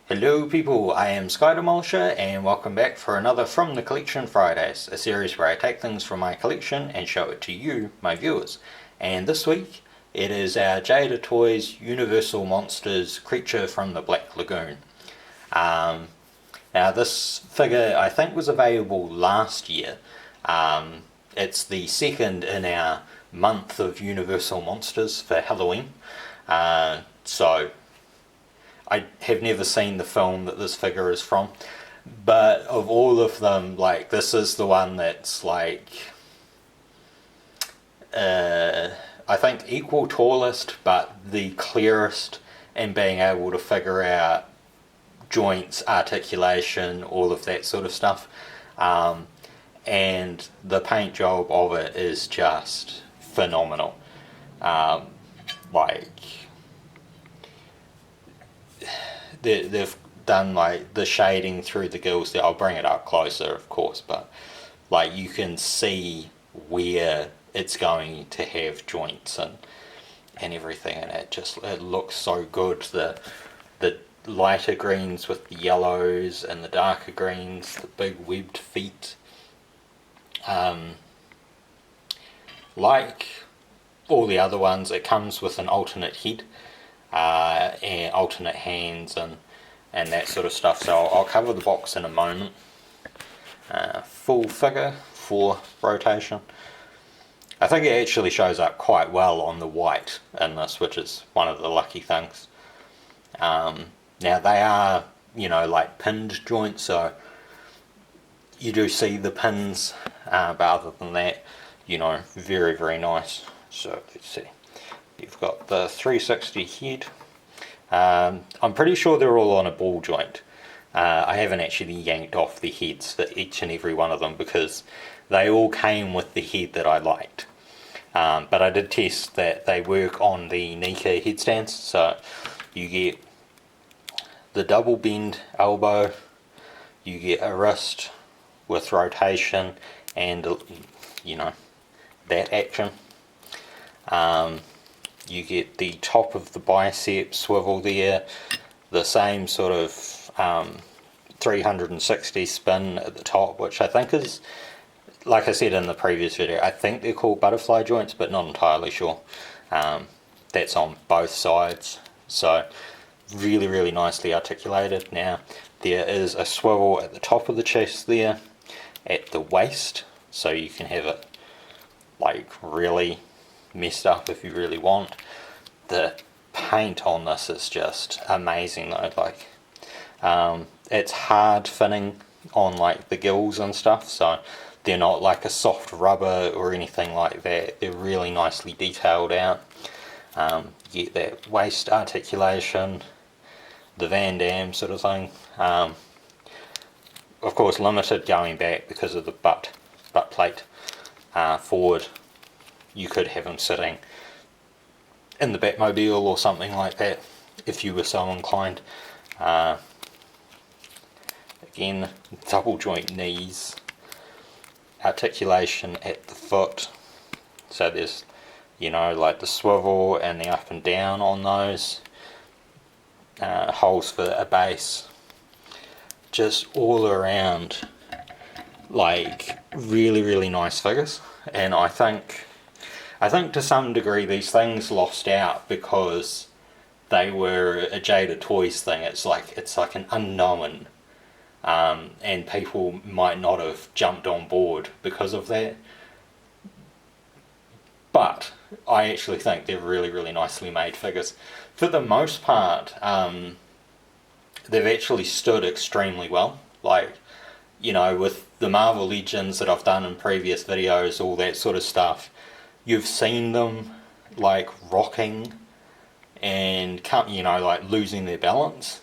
Hello people, I am Sky Demolisher and welcome back for another From the Collection Fridays, a series where I take things from my collection and show it to you, my viewers. And this week, it is our Jada Toys Universal Monsters Creature from the Black Lagoon. Now this figure I think was available last year. It's the second in our month of Universal Monsters for Halloween. So I have never seen the film that this figure is from, but of all of them, like, this is the one that's like, I think equal tallest, but the clearest in being able to figure out joints, articulation, all of that sort of stuff. And the paint job of it is just phenomenal. Like, they've done like the shading through the gills there. I'll bring it up closer, of course, but like you can see where it's going to have joints and everything, and it looks so good. The lighter greens with the yellows and the darker greens, the big webbed feet. Like all the other ones, it comes with an alternate head. And alternate hands and that sort of stuff, so I'll cover the box in a moment. Full figure for rotation. I think it actually shows up quite well on the white in this, which is one of the lucky things. Now they are, like pinned joints, so you do see the pins, but other than that, very, very nice. So let's see. You've got the 360 head. I'm pretty sure they're all on a ball joint. I haven't actually yanked off the heads for each and every one of them because they all came with the head that I liked. But I did test that they work on the Nika headstands, so you get the double bend elbow, you get a wrist with rotation and, that action. You get the top of the bicep swivel there, the same sort of 360 spin at the top, which I think is, like I said in the previous video, I think they're called butterfly joints, but not entirely sure. That's on both sides, so really, really nicely articulated. Now, there is a swivel at the top of the chest there, at the waist, so you can have it like really messed up if you really want. The paint on this is just amazing though. Like, it's hard finning on like the gills and stuff, so they're not like a soft rubber or anything like that. They're really nicely detailed out. You get that waist articulation, the Van Damme sort of thing. Of course limited going back because of the butt plate. Forward you could have him sitting in the Batmobile or something like that if you were so inclined. Again, double joint knees, articulation at the foot, so there's like the swivel and the up and down on those, holes for a base, just all around like really, really nice figures. And I think to some degree these things lost out because they were a Jada Toys thing. It's like an unknown, and people might not have jumped on board because of that. But I actually think they're really, really nicely made figures. For the most part, they've actually stood extremely well. Like, with the Marvel Legends that I've done in previous videos, all that sort of stuff, you've seen them like rocking and like losing their balance.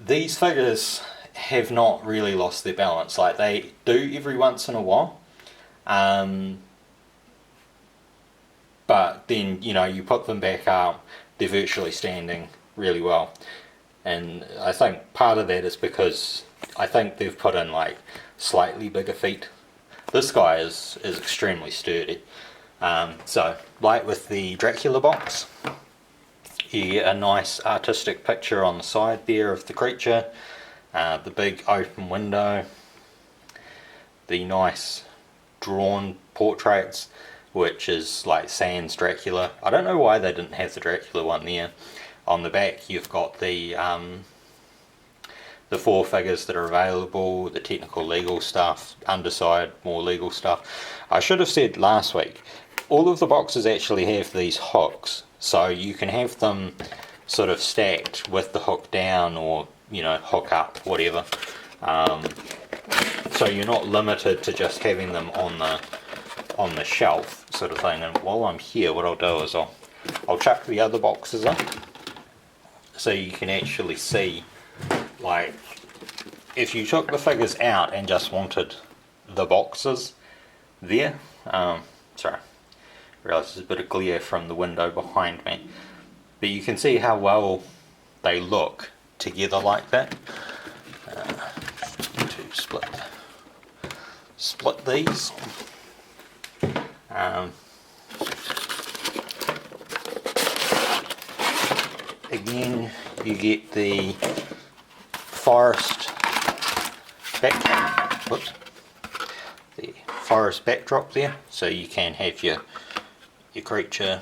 These figures have not really lost their balance. Like, they do every once in a while, but then you put them back up, they're virtually standing really well. And I think part of that is because I think they've put in like slightly bigger feet. This guy is extremely sturdy. So, like with the Dracula box, you get a nice artistic picture on the side there of the creature, the big open window, the nice drawn portraits, which is like sans Dracula. I don't know why they didn't have the Dracula one there. On the back you've got the 4 figures that are available, the technical legal stuff, underside more legal stuff. I should have said last week, all of the boxes actually have these hooks, so you can have them sort of stacked with the hook down, or hook up, whatever. So you're not limited to just having them on the shelf sort of thing. And while I'm here, what I'll do is I'll chuck the other boxes in so you can actually see, like, if you took the figures out and just wanted the boxes there, sorry, I realise there's a bit of glare from the window behind me, but you can see how well they look together like that. To split these. Again, you get the forest backdrop there, so you can have your creature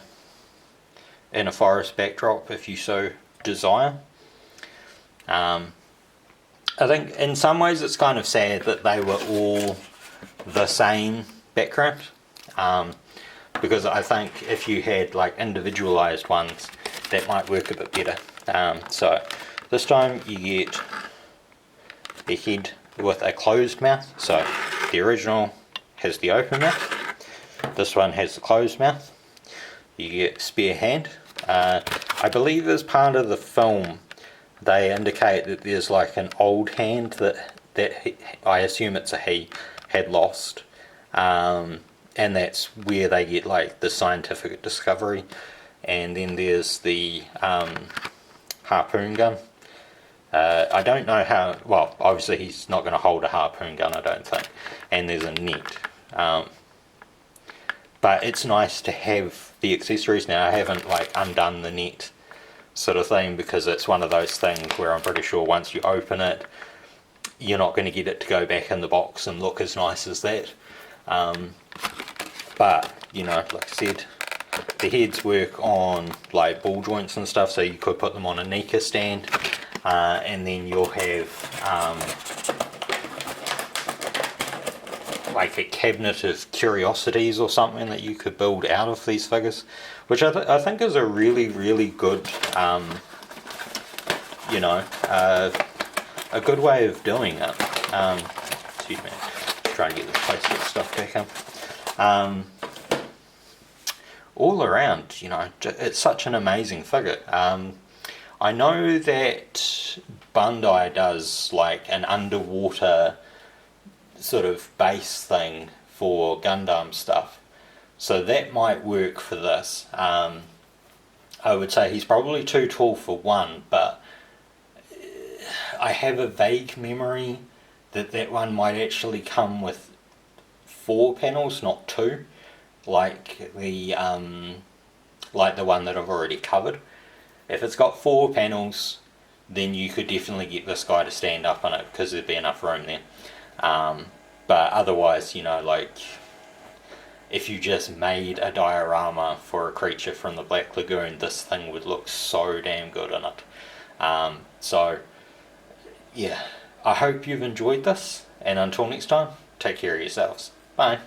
in a forest backdrop if you so desire. I think in some ways it's kind of sad that they were all the same background, because I think if you had like individualized ones, that might work a bit better. So this time you get a head with a closed mouth. So the original has the open mouth, this one has the closed mouth. You get spare hand. I believe as part of the film they indicate that there's like an old hand that I assume it's a he, had lost, and that's where they get like the scientific discovery. And then there's the harpoon gun. I don't know how, well, obviously he's not going to hold a harpoon gun, I don't think. And there's a net. But it's nice to have the accessories. Now I haven't like undone the net sort of thing, because it's one of those things where I'm pretty sure once you open it, you're not going to get it to go back in the box and look as nice as that. But, like I said, the heads work on like ball joints and stuff, so you could put them on a Nika stand, and then you'll have like a cabinet of curiosities or something that you could build out of these figures, which I think is a really, really good, a good way of doing it. Excuse me, just trying to get this plastic stuff back up. All around, it's such an amazing figure. I know that Bandai does like an underwater sort of base thing for Gundam stuff, so that might work for this. I would say he's probably too tall for one, but I have a vague memory that one might actually come with 4 panels, not 2, like the one that I've already covered. If it's got 4 panels, then you could definitely get this guy to stand up on it, because there'd be enough room there. But otherwise, like, if you just made a diorama for a creature from the Black Lagoon, this thing would look so damn good in it. So, yeah, I hope you've enjoyed this, and until next time, take care of yourselves. Bye.